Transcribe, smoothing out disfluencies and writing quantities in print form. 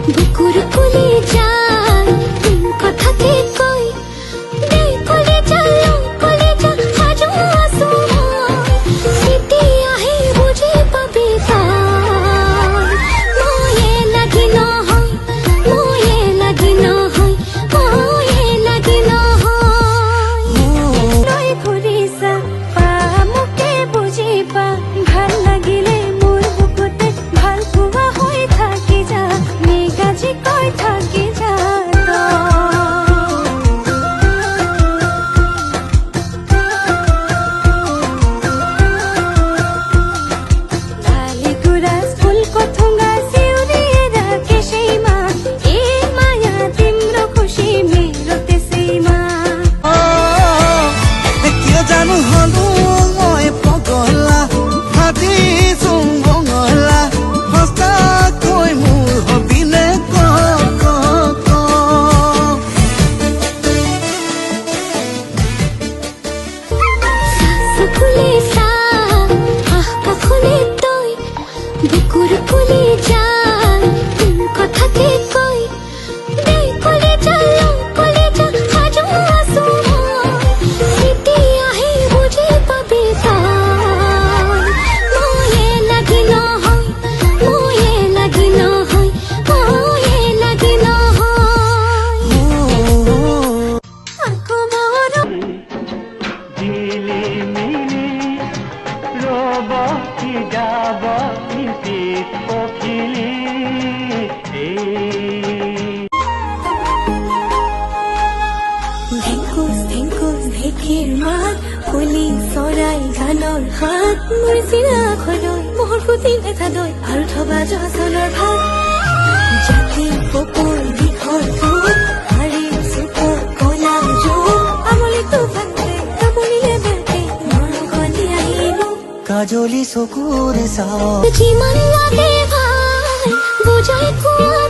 বুকুর কুলি যায় কথাকে কই দে কলি চলো কলি যা সাজো আসো স্মৃতি আহে বুঝে পাবি তার মোয়ে লাগি ন হয় মোয়ে লাগি ন হয় মোয়ে লাগি ন হয় নই ঘুরিছা পা মুকে বুঝিবা ভাল লাগিলে মোর বুকুতে ভাল পোৱা হৈ থাকি যা মেগাজি কই থাকি যা Guras full kothunga siuriye rakhe sei ma e maya timro khushi mero te sei ma কিয় জানো হলো মই পগলা ভাবি জংগলা সঁচাকৈ মোৰ হবিনে ক সুকুলে সা আহ কখলে তই বুকুর কুলি যায় কথাকে কই দে কলি চলো কলি যা সাজো আসো স্মৃতি আহে বুঝে পাবি তার মোয়ে লাগি ন হয় মোয়ে লাগি ন হয় মোয়ে লাগি ন হয় আকো মোর ঝিলিমিলি রব কি যাব নিশীত পখিলি ভেংকুচ ভেংকুচ ঢেঁকীৰ মাত কুলি চৰাই গানৰ হাত মোৰ চিৰাখলৈ মোৰ কুটি মেথালৈ আৰু থবা জহচলৰ ভাত জাতি পকুৰ দিশৰ ঠোঁট শাৰীৰ চুকৰ কলা জোৰ আমলি তুফানতে কামুৰিলে বেটে মৰমখনি আহিলো কাজলি চকুৰ চাও যিমান লাগে ভাল বুজাই কোৱা